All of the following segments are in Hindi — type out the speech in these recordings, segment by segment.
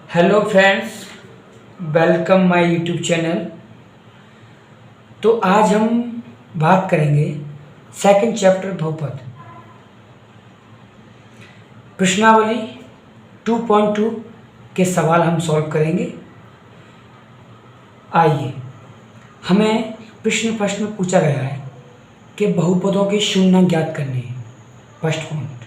Hello friends, welcome my YouTube channel. तो आज हम बात करेंगे सेकंड चैप्टर बहुपद प्रश्नावली 2.2 के सवाल हम सॉल्व करेंगे। आइए, हमें प्रश्न में पूछा गया है कि बहुपदों के शून्यांक ज्ञात करने हैं। फर्स्ट पॉइंट,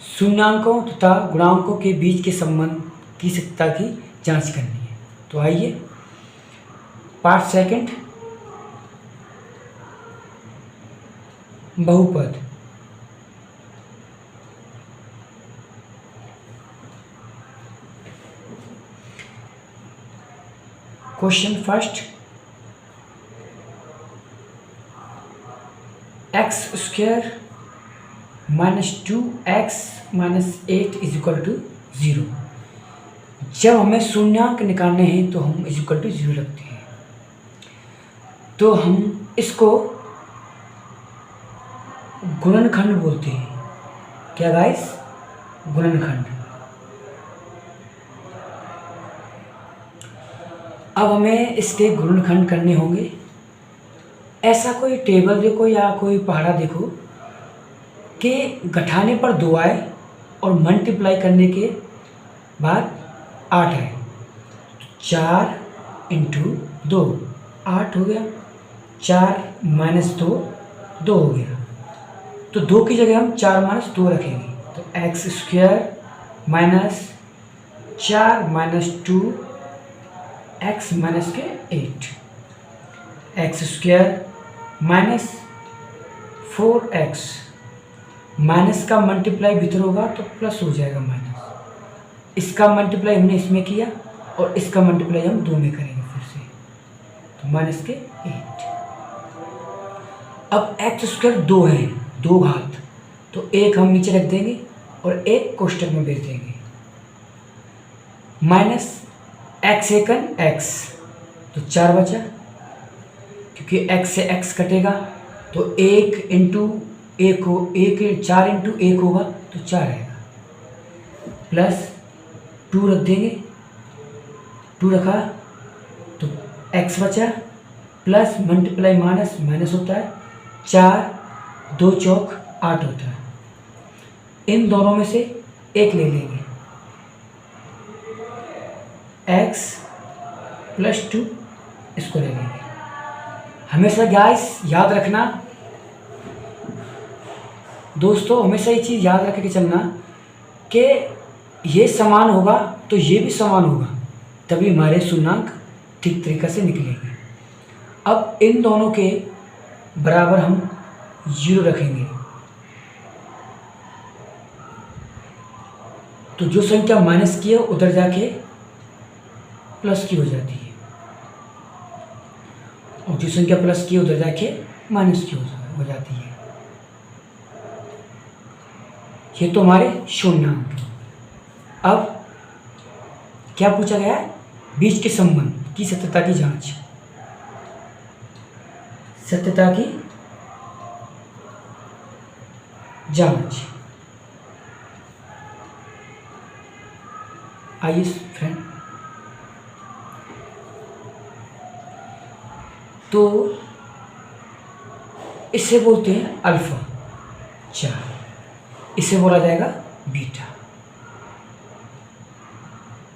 शून्याङ्कों तथा गुणांकों के बीच के संबंध की सत्यता की जांच करनी है। तो आइए, पार्ट सेकंड, बहुपद। Question first, X square -2x-8 is equal to 0। जब हमें शून्याङ्क निकालने हैं तो हम इज इक्वल टू 0 रखते हैं। तो हम इसको गुणनखंड बोलते हैं। क्या गाइस? गुणनखंड। अब हमें इसके गुणनखंड करने होंगे। ऐसा कोई टेबल देखो या कोई पहाड़ा देखो कि घटाने पर 2 आए और मल्टीप्लाई करने के बाद 8 है। 4 इंटू 2 8 हो गया। 4 - 2 2 हो गया। तो 2 की जगह हम 4 - 2 रखेंगे। तो x square minus 4 - 2 x minus के 8, x square minus 4x, minus का मल्टीप्लाई भीतर होगा तो प्लस हो जाएगा माइनस। इसका मल्टीप्लाई हमने इसमें किया और इसका मल्टीप्लाई हम 2 में करेंगे फिर से, तो माइनस के 8। अब एक्स स्क्वायर 2 है, 2 घात, तो 1 हम नीचे रख देंगे और 1 कोष्टक में भेज देंगे। माइनस एक्स एकन एक्स, तो 4 बचा, क्योंकि x से x कटेगा तो 1 इंटू 1 हो, 4 इंटू 1 होगा तो 4 आएगा। प्लस 2 रख देंगे, 2 रखा तो x बचा, प्लस मल्टीप्लाई माइनस माइनस होता है। 4 2 चौक 8 होता है। इन दोनों में से एक ले लेंगे, x + 2 इसको ले लेंगे। हमेशा गाइस याद रखना दोस्तों, हमेशा ये चीज़ याद रख के चलना कि ये समान होगा तो ये भी समान होगा, तभी हमारे शून्याङ्क ठीक तरीके से निकलेंगे। अब इन दोनों के बराबर हम 0 रखेंगे, तो जो संख्या माइनस की है उधर जाके प्लस की हो जाती है, और जो संख्या प्लस की उधर जाके माइनस की हो जाती है। ये तो हमारे शून्याङ्क। अब क्या पूछा गया है? बीच के संबंध की सत्यता की जांच। सत्यता की जांच। आइए फ्रेंड, तो इसे बोलते हैं अल्फा 4, इसे बोला जाएगा बीटा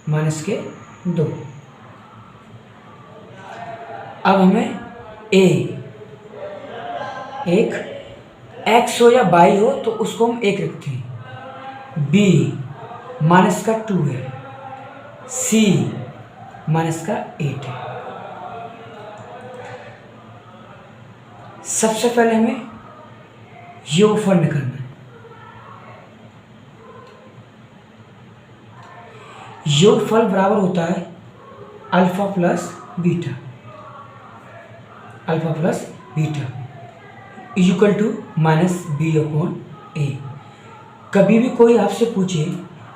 -2। अब हमें a एक x हो या y हो तो उसको हम 1 रखते हैं। b -2 है, c -8 है। सबसे पहले हमें योगफल निकालना है। योगफल बराबर होता है alpha plus beta, alpha plus beta equal to -b/a। कभी भी कोई आपसे पूछे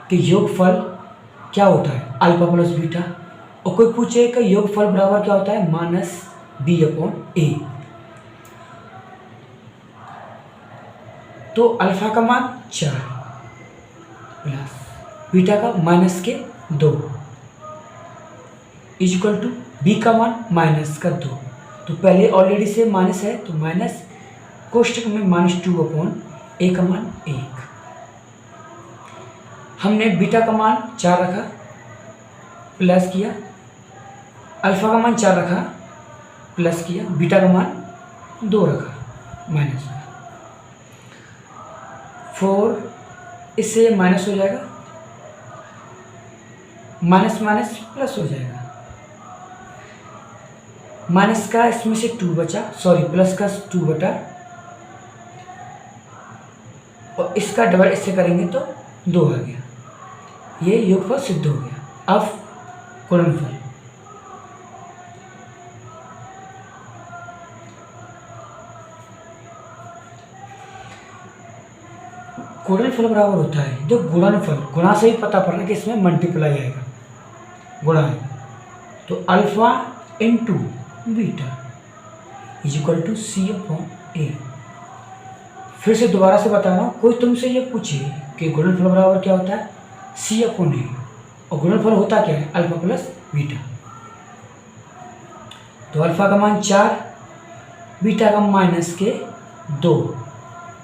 कि योगफल क्या होता है, अल्फा प्लस बीटा, और कोई पूछे कि योगफल बराबर क्या होता है, -b/a, तो अल्फा का मान 4 प्लस बीटा का 2 इज इक्वल टू बी का मान माइनस का 2। तो पहले ऑलरेडी से माइनस है तो माइनस कोष्टक में -2 ए का मान 1। हमने बीटा का मान 4 रखा, प्लस किया, अल्फा का मान 4 रखा, प्लस किया, बीटा का मान 2 रखा, माइनस का 4, इससे माइनस हो जाएगा, माइनस माइनस प्लस हो जाएगा, माइनस का इसमें से 2 बचा, सॉरी प्लस का 2 बटा, और इसका डबल इससे करेंगे तो 2 आ गया। ये योगफल सिद्ध हो गया। अब गुणनफल, गुणनफल बराबर होता है, जो गुणनफल, गुणा से ही पता पड़ रहा है कि इसमें मल्टीप्लाई आएगा, गुणा है, तो alpha into beta is equal to C upon A. फिर से दोबारा से बता रहा हूँ, कोई तुमसे ये पूछे कि गुणनफल बराबर क्या होता है, सी अपॉन ए, और गुणनफल होता क्या है, अल्फा प्लस बीटा। तो अल्फा का मान 4, बीटा का माइनस के 2,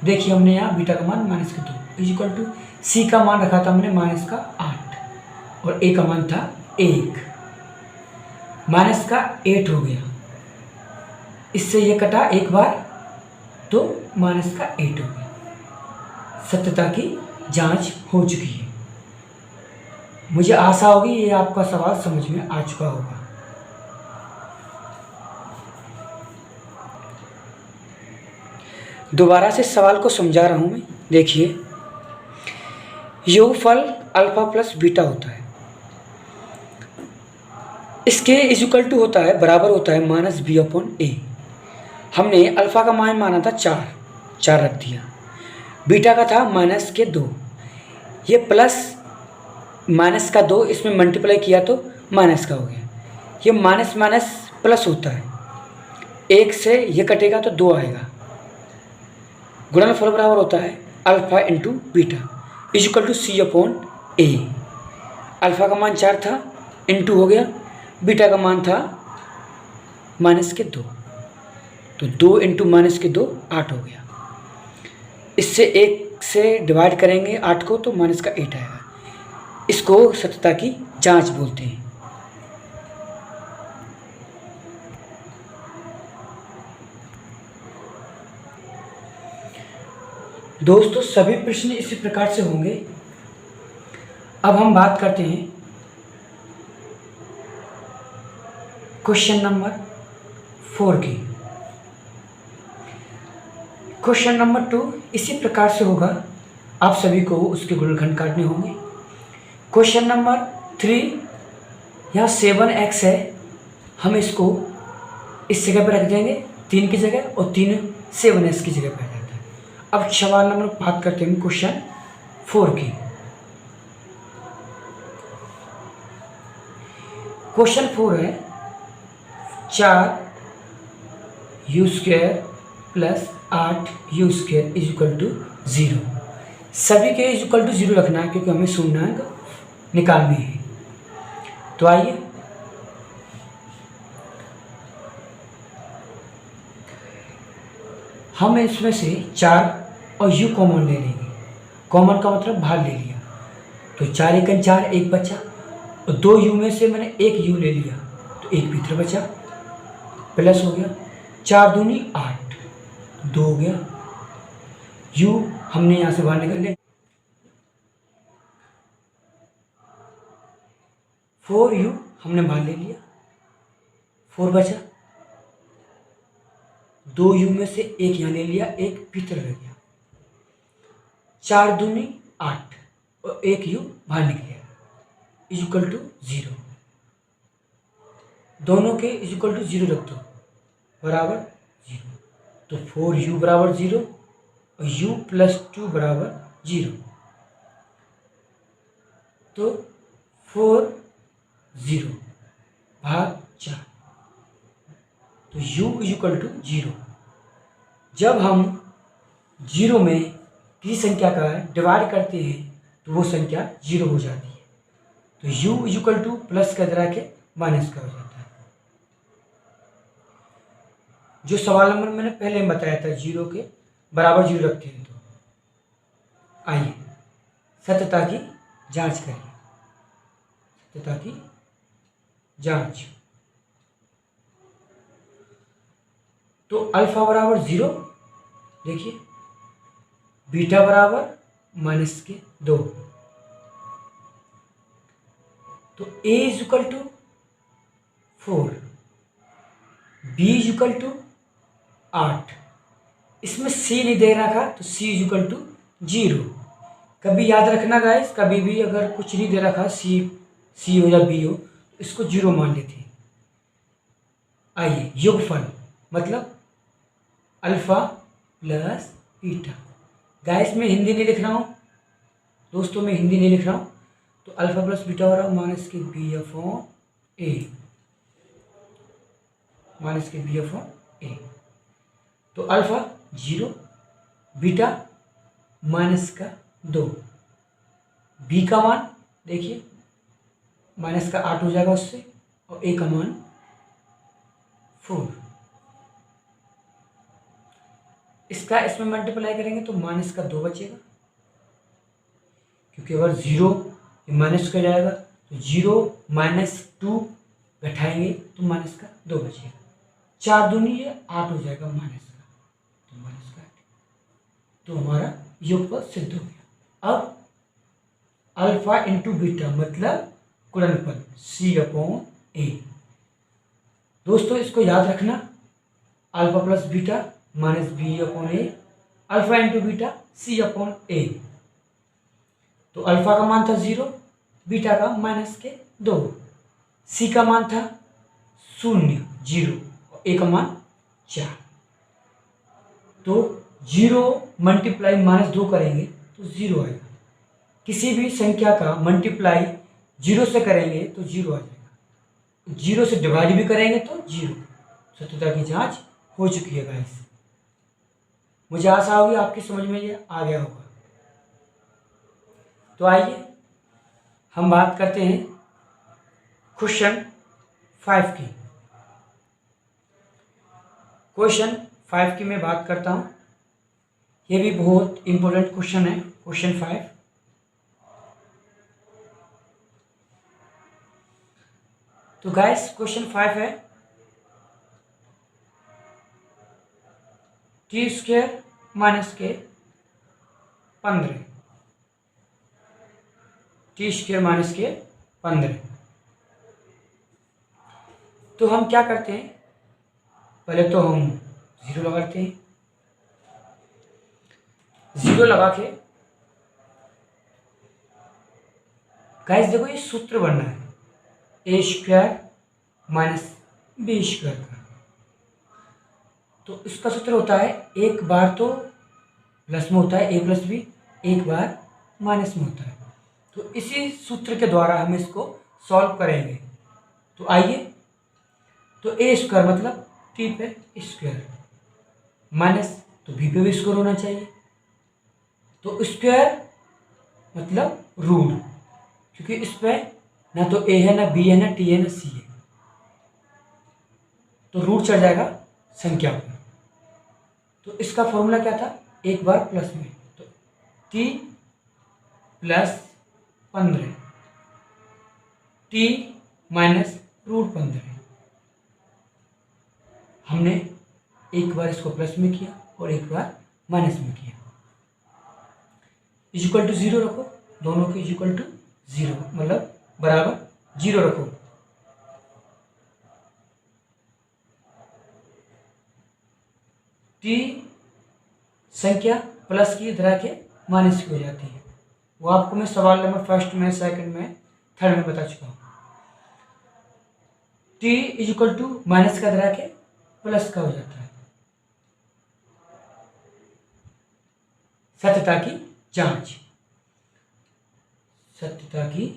देखिए हमने यहाँ बीटा का मान माइनस के 2 इज इक्वल टू सी का मान रखा था हमने माइनस का 8 और ए का मान था 1, माइनस का 8 हो गया, इससे ये कटा एक बार तो माइनस का 8 हो गया। सत्यता की जांच हो चुकी है। मुझे आशा होगी ये आपका सवाल समझ में आ चुका होगा। दोबारा से सवाल को समझा रहा हूं मैं, देखिए योगफल अल्फा प्लस बीटा होता है, इसके इक्वल टू होता है, बराबर होता है माइनस बी अपॉन ए। हमने अल्फा का मान माना था 4 रख दिया, बीटा का था माइनस के 2, ये प्लस माइनस का 2 इसमें मल्टीप्लाई किया तो माइनस का हो गया, ये माइनस माइनस प्लस होता है, 1 से ये कटेगा तो 2 आएगा। गुणनफल बराबर होता है alpha into beta is equal to C upon A. अल्फा का मान 4 था, इंटू हो गया, बीटा का मान था माइनस के 2, तो 2 इंटू माइनस के 2 8 हो गया। इससे 1 से डिवाइड करेंगे 8 को तो माइनस का 8 आएगा। इसको सत्यता की जांच बोलते हैं। दोस्तों सभी प्रश्न इसी प्रकार से होंगे। अब हम बात करते हैं क्वेश्चन नंबर 4 की। क्वेश्चन नंबर 2 इसी प्रकार से होगा, आप सभी को उसके गुणनखंड काटने होंगे। क्वेश्चन नंबर 3 यहाँ 7x है, हम इसको इस जगह पर रख देंगे 3 की जगह, और 3 7s की जगह पर आ जाता है। अब सवाल नंबर बात करते हैं क्वेश्चन 4 की। क्वेश्चन 4 है 4u² plus 8u² is equal to 0। सभी के इज इक्वल टू 0 रखना है क्योंकि हमें शून्यांक निकालनी है। तो आइए हम इसमें से 4 और u कॉमन ले लेंगे। कॉमन का मतलब बाहर ले लिया, तो 4 एकन 4, 1 बचा, और 2u में से मैंने 1 u ले लिया तो 1 भीतर बचा, प्लस हो गया, 4 दूनी 8, 2 हो गया, u हमने यहाँ से बाहर निकाल लिया, 4u हमने बाहर ले लिया, 4 बचा, 2u में से 1 यहाँ ले लिया, 1 भीतर रह गया, 4 दूनी 8 और 1u बाहर निकल गया, इज इक्वल टू 0। दोनों के इज इक्वल टू 0 रख दो, बराबर 0, तो 4u बराबर 0 और u प्लस 2 बराबर 0, तो 4 0 भाग 4, तो u इज इक्वल टू 0। जब हम 0 में किसी संख्या का डिवाइड करते हैं तो वो संख्या 0 हो जाती है। तो u इक्वल टू प्लस का इधर आके माइनस का हो जाता है। जो सवाल नंबर मैंने पहले में बताया था, जीरो के बराबर जीरो रखते हैं। तो आइए सत्यता की जांच करिए, सत्यता की जांच। तो अल्फा बराबर जीरो, देखिए बीटा बराबर माइनस के 2, तो a is equal to 4, b is equal to 8। इसमें c नहीं दे रखा तो c इज इक्वल टू 0। कभी याद रखना गाइस, कभी भी अगर कुछ नहीं दे रखा, c हो या b हो, तो इसको 0 मान लेते हैं। आइए योगफल मतलब अल्फा प्लस बीटा। गाइस मैं हिंदी नहीं लिख रहा हूँ दोस्तों, मैं हिंदी नहीं लिख रहा हूँ। तो अल्फा प्लस बीटा हो रहा है माइनस के बी अपॉन ए, माइनस के बी अपॉन ए। तो अल्फा 0, बीटा माइनस का 2, बी का मान देखिए माइनस का 8 हो जाएगा उससे, और ए का मान 4। इसका इसमें मल्टीप्लाई करेंगे तो माइनस का 2 बचेगा, क्योंकि अगर 0 माइनस का जाएगा तो 0 माइनस 2 घटाएंगे तो माइनस का 2 बचेगा। 4 दूनी ये 8 हो जाएगा माइनस का, तो माइनस का 8। तो हमारा योगफल सिद्ध हो गया। अब अल्फा इंटू बीटा मतलब गुणनफल c अपॉन ए। दोस्तों इसको याद रखना, alpha plus beta minus B upon A, alpha into beta c upon A. तो अल्फा का मान था 0, बीटा का माइनस के 2, c का मान था 0 और ए का मान 4। तो 0 मल्टीप्लाई माइनस 2 करेंगे तो 0 आएगा। किसी भी संख्या का मल्टीप्लाई 0 से करेंगे तो 0 आ जाएगा, 0 से डिवाइड भी करेंगे तो 0। सत्यता की जांच हो चुकी है गाइस। मुझे आशा होगी आपकी समझ में ये आ गया होगा। तो आइए हम बात करते हैं क्वेश्चन 5 की। क्वेश्चन 5 की मैं बात करता हूँ। ये भी बहुत इंपॉर्टेंट क्वेश्चन है, क्वेश्चन 5। तो गाइस क्वेश्चन 5 है टी स्क्वायर माइनस के 15, टी स्क्वायर माइनस के 15। तो हम क्या करते हैं, पहले तो हम 0 लगाते हैं। 0 लगा के गाइस देखो ये सूत्र बनना है, ए स्क्वायर माइनस बी स्क्वायर का। तो इसका सूत्र होता है एक बार तो प्लस में होता है ए प्लस बी, एक बार माइनस में होता है। तो इसी सूत्र के द्वारा हम इसको सॉल्व करेंगे। तो आइए, तो ए स्क्वायर मतलब टी पे स्क्वायर, माइनस तो बी पे भी स्क्वायर होना चाहिए। तो स्क्वायर मतलब रूट, क्योंकि इस पे ना तो ए है ना बी है ना टी है ना सी है, तो रूट चढ़ जाएगा संख्या पर। तो इसका फॉर्मूला क्या था, एक बार प्लस में, तो T plus 15, T minus root 15। हमने एक बार इसको प्लस में किया और एक बार माइनस में किया। इक्वल टू 0 रखो, दोनों के इक्वल टू 0 मतलब बराबर 0 रखो। टी संख्या प्लस की इधर आके माइनस की हो जाती है। वो आपको मैं सवाल नंबर फर्स्ट में, सेकंड में, थर्ड में बता चुका हूँ। T is equal to minus का इधर आके प्लस का हो जाता है। सत्यता की जांच, सत्यता की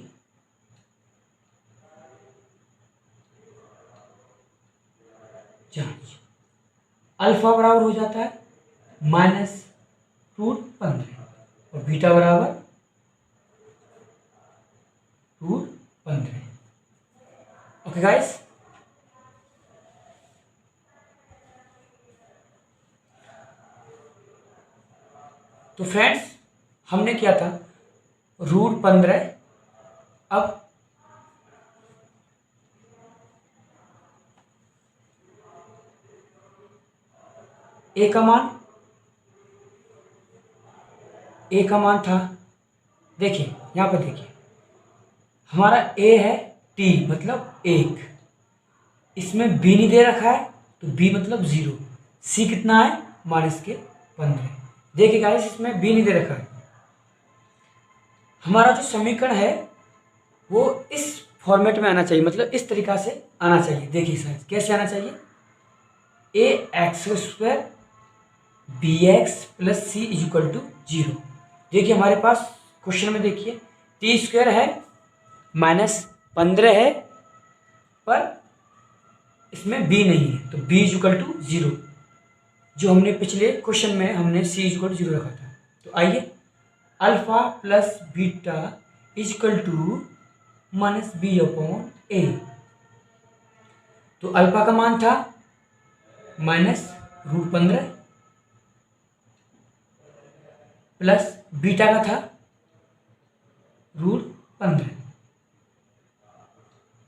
जांच। अल्फा बराबर हो जाता है माइनस रूट 15 और बीटा बराबर रूट ओके गाइस, तो फ्रेंड्स हमने किया था √15। अब ए का मान था, देखिए यहाँ पर देखिए हमारा ए है टी मतलब 1, इसमें बी नहीं दे रखा है तो बी मतलब 0, सी कितना है -15। देखिए गाइस इसमें बी नहीं दे रखा है। हमारा जो समीकरण है वो इस फॉर्मेट में आना चाहिए, मतलब इस तरीका से आना चाहिए। देखिए सर कैसे आना चाहिए, ax² bx + c = 0। देखिए हमारे पास क्वेश्चन में देखिए t² है -15 है पर इसमें b नहीं है तो b = 0, जो हमने पिछले क्वेश्चन में हमने c = 0 रखा था। तो आइए अल्फा प्लस बीटा = -b/a। तो अल्फा का मान था -√15 प्लस बीटा का था √15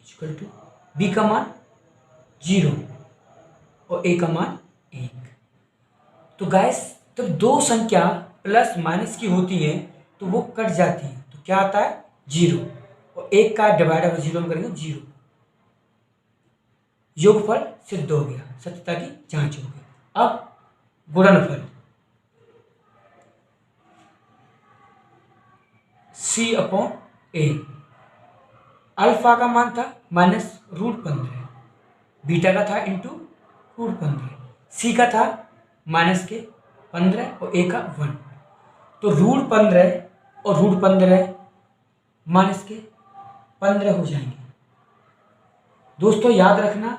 = b का मान 0 और a का मान 1। तो गाइस जब दो संख्या प्लस माइनस की होती है तो वो कट जाती है, तो क्या आता है 0, और 1 का डिवाइड अगर 0 में करेंगे 0। योगफल सिद्ध हो गया, सत्यता की जांच हो गई। अब गुणनफल c/a। अल्फा का मान था -√15, बीटा का था √15, सी का था -15 और ए का 1। तो √15 और √15 -15 हो जाएंगे। दोस्तों याद रखना,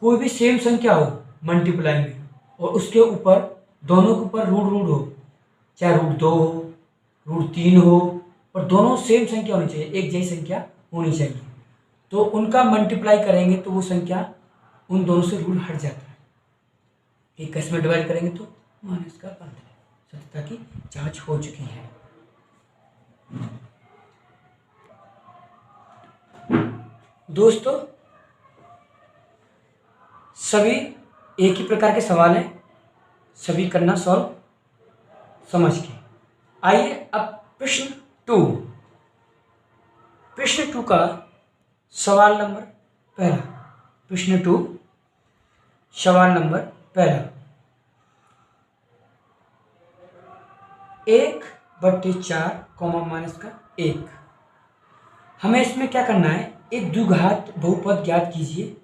कोई भी सेम संख्या हो मल्टीप्लाई में और उसके ऊपर दोनों के ऊपर रूट हो, चाहे √2 हो √3 हो, पर दोनों सेम संख्या होनी चाहिए, एक जैसी संख्या होनी चाहिए। तो उनका मल्टीप्लाई करेंगे तो वो संख्या उन दोनों से रूट हट जाता है। 21 में डिवाइड करेंगे तो -15। सत्यता की जांच हो चुकी है। दोस्तों सभी एक ही प्रकार के सवाल हैं, सभी करना सॉल्व समझ के। आइए अब प्रश्न 2 का सवाल नंबर पहला। प्रश्न 2 सवाल नंबर पहला, 1/4 -1। हमें इसमें क्या करना है, एक द्विघात बहुपद ज्ञात कीजिए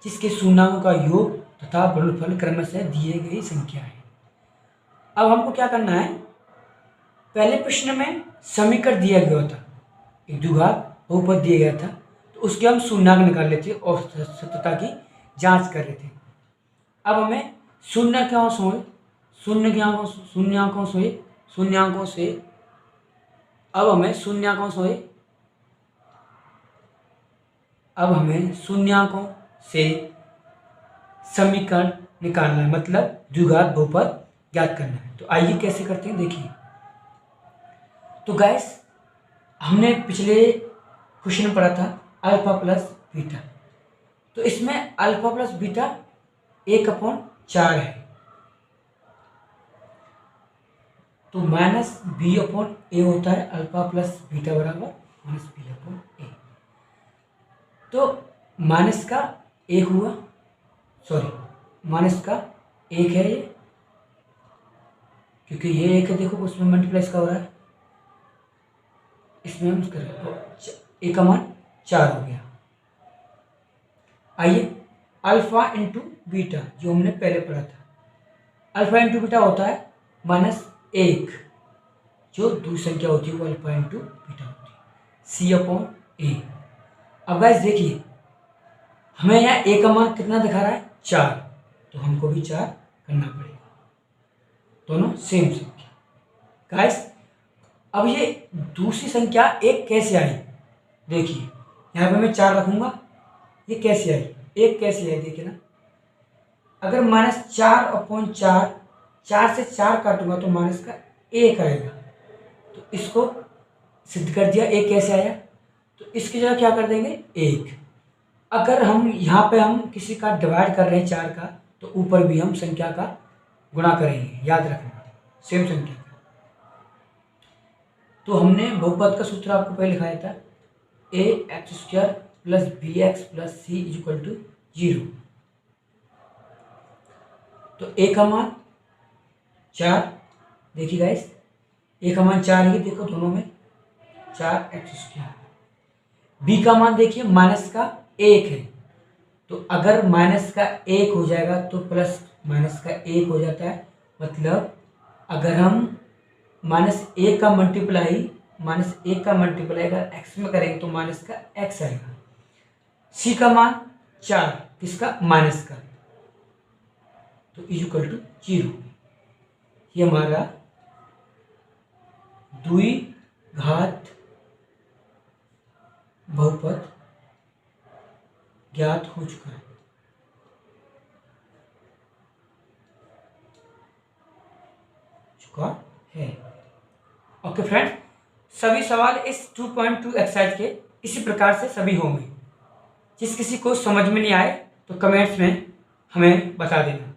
जिसके शून्याङ्कों का योग तथा गुणनफल क्रमशः दिए गई संख्या है। अब हमको क्या करना है, पहले प्रश्न में समीकरण दिया गया था, एक द्विघात बहुपद दिया गया था, तो उसके हम शून्याङ्क निकाल लेते और सत्यता की जांच कर रहे थे। अब हमें शून्याङ्कों से समीकरण निकालना है, मतलब द्विघात बहुपद ज्ञात करना है। तो आइए कैसे करते हैं देखिए। तो गाइस हमने पिछले क्वेश्चन में पढ़ा था अल्फा प्लस बीटा, तो इसमें अल्फा प्लस बीटा 1/4 है, तो -b/a होता है। अल्फा प्लस बीटा बराबर -b/a। तो माइनस का 1 हुआ, सॉरी माइनस का 1 है ये, क्योंकि ये 1 है, देखो उसमें मल्टीप्लाई का हो रहा है, इसमें हम करें तो ए का मान 4 हो गया। आइए अल्फा इंटू बीटा जो हमने पहले पढ़ा था, अल्फा इंटू बीटा होता है -1, जो दूसरी संख्या होती है वो अल्फा इंटू बीटा होती है, c/a। अब गाइस देखिए हमें यहाँ ए का मान कितना दिखा रहा है 4, तो हमको भी 4 करना पड़ेगा, दोनों सेम संख्या। गाइस अब ये दूसरी संख्या 1 कैसे आई, देखिए यहाँ पे मैं 4 रखूंगा ये कैसे आई, एक कैसे आई देखिए ना, अगर -4/4, 4 से 4 काटूंगा तो माइनस का 1 आएगा, तो इसको सिद्ध कर दिया। एक कैसे आया, तो इसकी जगह क्या कर देंगे 1। अगर हम यहाँ पे हम किसी का डिवाइड कर रहे हैं 4 का, तो ऊपर भी हम संख्या का गुणा करेंगे, याद रखना, सेम संख्या का। तो हमने बहुपद का सूत्र आपको पहले लिखाया था, ax² + bx + c = 0। तो a का मान 4, देखिए गाइस, a का मान 4 ही देखो दोनों में, 4x²। b का मान देखिए माइनस का 1 है, तो अगर माइनस का 1 हो जाएगा तो प्लस माइनस का 1 हो जाता है, मतलब अगर हम -1 का मल्टीप्लाई अगर x में करेंगे तो माइनस का x आएगा। c का मान 4, किसका, माइनस का, तो = 0। ये हमारा द्विघात बहुपद ज्ञात हो चुका है। ओके फ्रेंड्स, सभी सवाल इस 2.2 एक्सरसाइज के इसी प्रकार से सभी होंगे। जिस किसी को समझ में नहीं आए तो कमेंट्स में हमें बता देना।